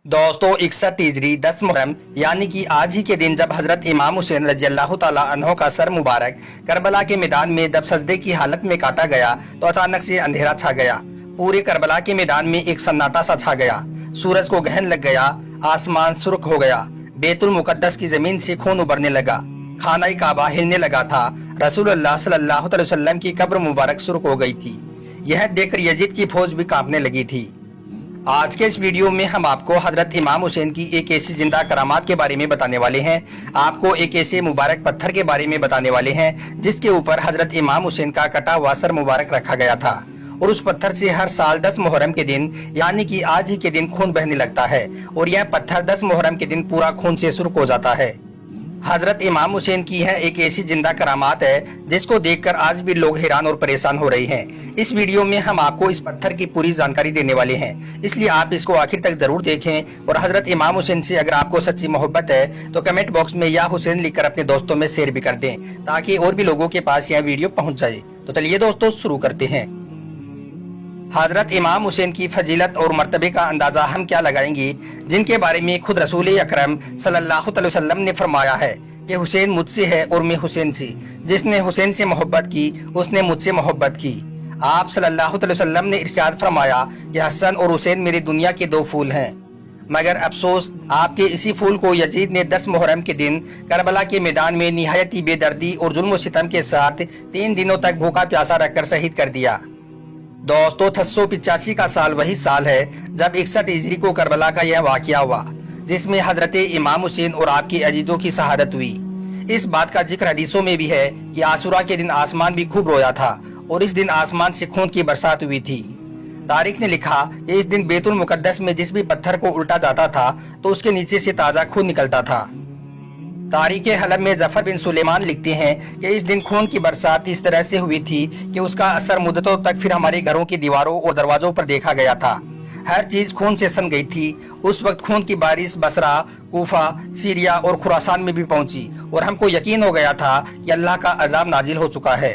दोस्तों 61 हिजरी 10 मुहर्रम यानी कि आज ही के दिन जब हजरत इमाम हुसैन रजी अल्लाह तआला अन्हो का सर मुबारक करबला के मैदान में जब सजदे की हालत में काटा गया तो अचानक से अंधेरा छा गया। पूरे करबला के मैदान में एक सन्नाटा सा छा गया। सूरज को ग्रहण लग गया, आसमान सुर्ख हो गया, बैतुल मुकद्दस की जमीन से खून उबरने लगा, खाना काबा हिलने लगा था। रसूलुल्लाह सल्लल्लाहु अलैहि वसल्लम की कब्र मुबारक सुर्ख हो गई थी। यह देखकर यजीद की फौज भी कांपने लगी थी। आज के इस वीडियो में हम आपको हजरत इमाम हुसैन की एक ऐसी जिंदा करामात के बारे में बताने वाले हैं। आपको एक ऐसे मुबारक पत्थर के बारे में बताने वाले हैं जिसके ऊपर हजरत इमाम हुसैन का कटा हुआ सर मुबारक रखा गया था और उस पत्थर से हर साल 10 मुहर्रम के दिन यानी कि आज ही के दिन खून बहने लगता है और यह पत्थर 10 मुहर्रम के दिन पूरा खून से सुर्ख हो जाता है। हजरत इमाम हुसैन की यह एक ऐसी जिंदा करामात है जिसको देखकर आज भी लोग हैरान और परेशान हो रहे हैं। इस वीडियो में हम आपको इस पत्थर की पूरी जानकारी देने वाले हैं, इसलिए आप इसको आखिर तक जरूर देखें। और हजरत इमाम हुसैन से अगर आपको सच्ची मोहब्बत है तो कमेंट बॉक्स में या हुसैन लिखकर अपने दोस्तों में शेयर भी कर दें ताकि और भी लोगों के पास यह वीडियो पहुँच जाए। तो चलिए दोस्तों शुरू करते हैं। हजरत इमाम हुसैन की फजीलत और मर्तबे का अंदाजा हम क्या लगाएंगे जिनके बारे में खुद रसूल अकरम सल्लल्लाहु अलैहि वसल्लम ने फरमाया है कि हुसैन मुझसे है और मैं हुसैन से, जिसने हुसैन से मोहब्बत की उसने मुझसे मोहब्बत की। आप सल्लल्लाहु अलैहि वसल्लम ने इरशाद फरमाया कि हसन और हुसैन मेरी दुनिया के दो फूल हैं, मगर अफसोस आपके इसी फूल को यजीद ने 10 मुहर्रम के दिन करबला के मैदान में निहायती बेदर्दी और जुल्म सितम के साथ 3 दिनों तक भूखा प्यासा रखकर शहीद कर दिया। दोस्तों 685 का साल वही साल है जब 61 हिजरी को करबला का यह वाकया हुआ जिसमें हजरत इमाम हुसैन और आपके अजीजों की शहादत हुई। इस बात का जिक्र हदीसों में भी है कि आशुरा के दिन आसमान भी खूब रोया था और इस दिन आसमान से खून की बरसात हुई थी। तारीख ने लिखा कि इस दिन बैतुल मुकद्दस में जिस भी पत्थर को उल्टा जाता था तो उसके नीचे से ताजा खून निकलता था। तारीख हलब में जफर बिन सुलेमान लिखते हैं कि इस दिन खून की बरसात इस तरह से हुई थी कि उसका असर मुद्दतों तक फिर हमारे घरों की दीवारों और दरवाजों पर देखा गया था। हर चीज खून से सन गई थी। उस वक्त खून की बारिश बसरा, कूफा, सीरिया और खुरासान में भी पहुंची और हमको यकीन हो गया था कि अल्लाह का अजाब नाजिल हो चुका है।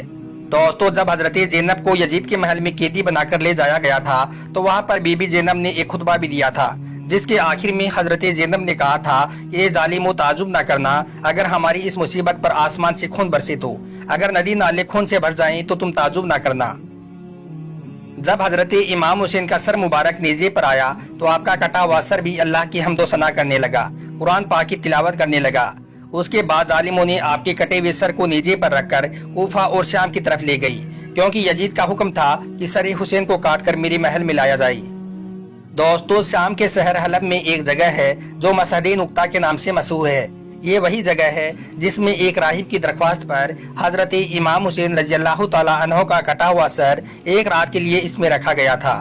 दोस्तों जब हजरत ज़ैनब को यजीद के महल में कैदी बनाकर ले जाया गया था तो वहाँ पर बीबी ज़ैनब ने एक खुतबा भी दिया था जिसके आखिर में हजरत ज़ैनब ने कहा था कि ये जालिमो ताजुब न करना, अगर हमारी इस मुसीबत पर आसमान से खून बरसे तो, अगर नदी नाले खून से भर जाएं तो तुम ताजुब न करना। जब हजरत इमाम हुसैन का सर मुबारक नेज़े पर आया तो आपका कटा हुआ सर भी अल्लाह की हम्दो सना करने लगा, कुरान पाक की तिलावत करने लगा। उसके बाद जालिमों ने आपके कटे हुए सर को नेज़े पर रखकर कूफा और शाम की तरफ ले गई क्योंकि यजीद का हुक्म था कि सर हुसैन को काटकर मेरे महल में लाया जाए। दोस्तों शाम के शहर हलब में एक जगह है जो मसहदे नुक्ता के नाम से मशहूर है। ये वही जगह है जिसमें एक राहिब की दरख्वास्त पर हजरत इमाम हुसैन रजी अल्लाह तआला अन्हो का कटा हुआ सर एक रात के लिए इसमें रखा गया था।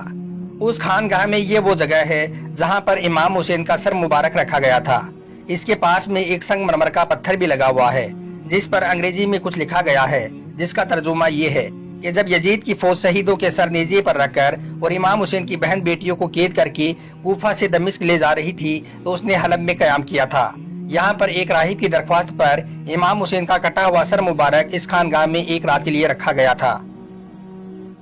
उस खानगाह में ये वो जगह है जहाँ पर इमाम हुसैन का सर मुबारक रखा गया था। इसके पास में एक संगमरमर का पत्थर भी लगा हुआ है जिस पर अंग्रेजी में कुछ लिखा गया है जिसका तर्जुमा ये है कि जब यजीद की फौज शहीदों के सर नेज़े पर रखकर और इमाम हुसैन की बहन बेटियों को कैद करके कूफा से दमिश्क ले जा रही थी तो उसने हलब में कयाम किया था। यहाँ पर एक राहिब की दरख्वास्त पर इमाम हुसैन का कटा हुआ सर मुबारक इस खानगाह में एक रात के लिए रखा गया था।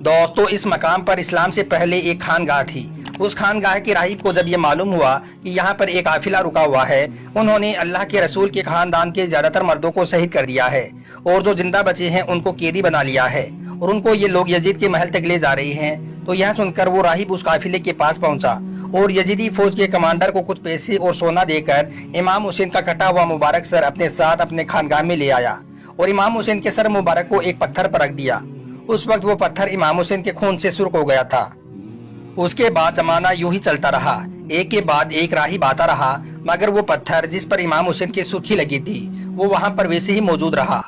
दोस्तों इस मकाम पर इस्लाम से पहले एक खानगाह थी। उस खानगाह के राहिब को जब ये मालूम हुआ कि यहाँ पर एक काफिला रुका हुआ है, उन्होंने अल्लाह के रसूल के खानदान के ज्यादातर मर्दों को शहीद कर दिया है और जो जिंदा बचे हैं उनको कैदी बना लिया है और उनको ये लोग यजीद के महल तक ले जा रहे हैं। तो यह सुनकर वो राहिब उस काफिले के पास पहुंचा और यजीदी फौज के कमांडर को कुछ पैसे और सोना देकर इमाम हुसैन का कटा हुआ मुबारक सर अपने साथ अपने खानगाह में ले आया और इमाम हुसैन के सर मुबारक को एक पत्थर पर रख दिया। उस वक्त वो पत्थर इमाम हुसैन के खून से सुर्ख हो गया था। उसके बाद जमाना यूं ही चलता रहा, एक के बाद एक राहिब आता रहा, मगर वो पत्थर जिस पर इमाम हुसैन की सुर्खी लगी थी वो वहाँ पर वैसे ही मौजूद रहा।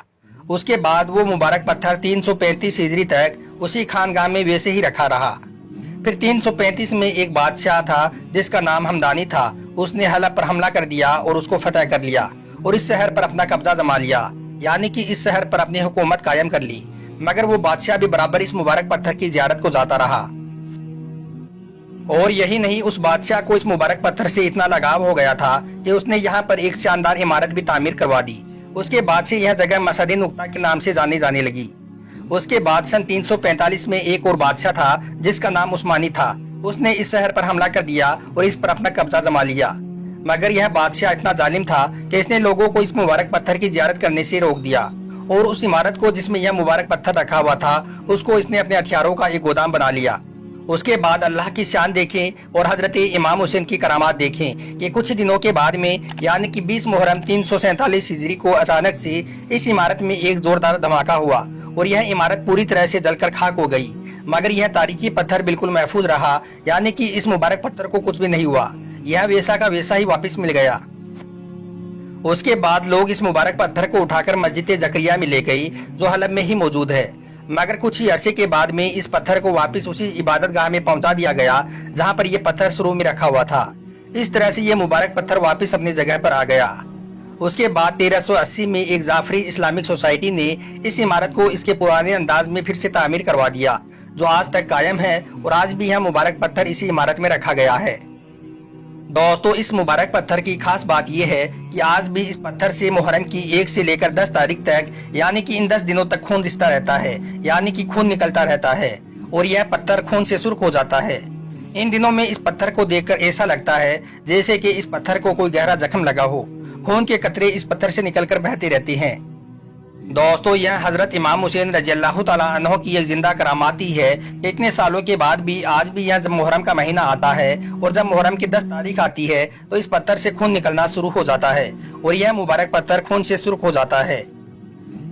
उसके बाद वो मुबारक पत्थर 335 हिजरी तक उसी खानगाह में वैसे ही रखा रहा। फिर 335 में एक बादशाह था जिसका नाम हमदानी था। उसने हलब पर हमला कर दिया और उसको फतह कर लिया और इस शहर पर अपना कब्जा जमा लिया, यानी कि इस शहर पर अपनी हुकूमत कायम कर ली। मगर वो बादशाह भी बराबर इस मुबारक पत्थर की जियारत को जाता रहा और यही नहीं, उस बादशाह को इस मुबारक पत्थर से इतना लगाव हो गया था कि उसने यहाँ पर एक शानदार इमारत भी तामीर करवा दी। उसके बाद से यह जगह मसहदे नुक्ता के नाम से जाने लगी। उसके बाद सन 345 में एक और बादशाह था जिसका नाम उस्मानी था। उसने इस शहर पर हमला कर दिया और इस पर अपना कब्जा जमा लिया। मगर यह बादशाह इतना जालिम था कि इसने लोगों को इस मुबारक पत्थर की जियारत करने से रोक दिया और उस इमारत को जिसमें यह मुबारक पत्थर रखा हुआ था उसको इसने अपने हथियारों का एक गोदाम बना लिया। उसके बाद अल्लाह की शान देखें और हजरत इमाम हुसैन की करामात देखें कि कुछ दिनों के बाद में यानी कि 20 मुहर्रम 347 हिजरी को अचानक से इस इमारत में एक जोरदार धमाका हुआ और यह इमारत पूरी तरह से जलकर खाक हो गई। मगर यह तारीखी पत्थर बिल्कुल महफूज रहा, यानी कि इस मुबारक पत्थर को कुछ भी नहीं हुआ, यह वैसा का वैसा ही वापस मिल गया। उसके बाद लोग इस मुबारक पत्थर को उठाकर मस्जिद जकरिया में ले गई जो हलब में ही मौजूद है। मगर कुछ ही अरसे के बाद में इस पत्थर को वापस उसी इबादत गाह में पहुंचा दिया गया जहां पर यह पत्थर शुरू में रखा हुआ था। इस तरह से यह मुबारक पत्थर वापस अपनी जगह पर आ गया। उसके बाद 1380 में एक जाफरी इस्लामिक सोसाइटी ने इस इमारत को इसके पुराने अंदाज में फिर से तामीर करवा दिया जो आज तक कायम है और आज भी यह मुबारक पत्थर इसी इमारत में रखा गया है। दोस्तों, इस मुबारक पत्थर की खास बात यह है कि आज भी इस पत्थर से मुहर्रम की 1 से लेकर 10 तारीख तक यानी कि इन 10 दिनों तक खून रिसता रहता है, यानी कि खून निकलता रहता है और यह पत्थर खून से सुर्ख हो जाता है। इन दिनों में इस पत्थर को देखकर ऐसा लगता है जैसे कि इस पत्थर को कोई गहरा जख्म लगा हो। खून के कतरे इस पत्थर से निकलकर बहते रहते हैं। दोस्तों, यह हजरत इमाम हुसैन रज़ियल्लाहु ताला अन्हो की एक जिंदा करामाती है कि इतने सालों के बाद भी आज भी यह जब मुहर्रम का महीना आता है और जब मुहर्रम की 10 तारीख आती है तो इस पत्थर से खून निकलना शुरू हो जाता है और यह मुबारक पत्थर खून से सुर्ख हो जाता है।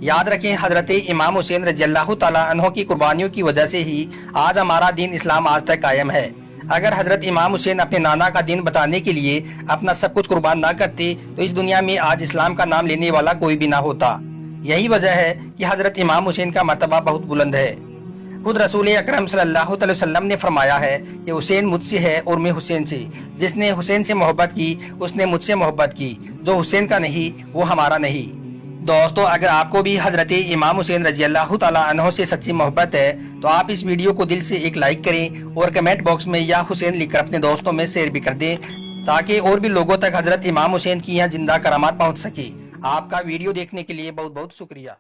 याद रखें, हजरत इमाम हुसैन रज़ियल्लाहु ताला अन्हो की कुर्बानियों की वजह से ही आज हमारा दीन इस्लाम आज तक कायम है। अगर हजरत इमाम हुसैन अपने नाना का दीन बचाने के लिए अपना सब कुछ कुर्बान ना करते तो इस दुनिया में आज इस्लाम का नाम लेने वाला कोई भी ना होता। यही वजह है कि हजरत इमाम हुसैन का मर्तबा बहुत बुलंद है। खुद रसूल अकरम सल्लल्लाहु अलैहि वसल्लम ने फरमाया है कि हुसैन मुझसे है और मैं हुसैन से। जिसने हुसैन से मोहब्बत की उसने मुझसे मोहब्बत की, जो हुसैन का नहीं वो हमारा नहीं। दोस्तों, अगर आपको भी हजरत इमाम हुसैन रज़ियल्लाहु ताला अन्हो से सच्ची मोहब्बत है तो आप इस वीडियो को दिल से एक लाइक करें और कमेंट बॉक्स में या हुसैन लिखकर अपने दोस्तों में शेयर भी कर दें ताकि और भी लोगों तक हजरत इमाम हुसैन की यह जिंदा करामात पहुंच सके। आपका वीडियो देखने के लिए बहुत बहुत शुक्रिया।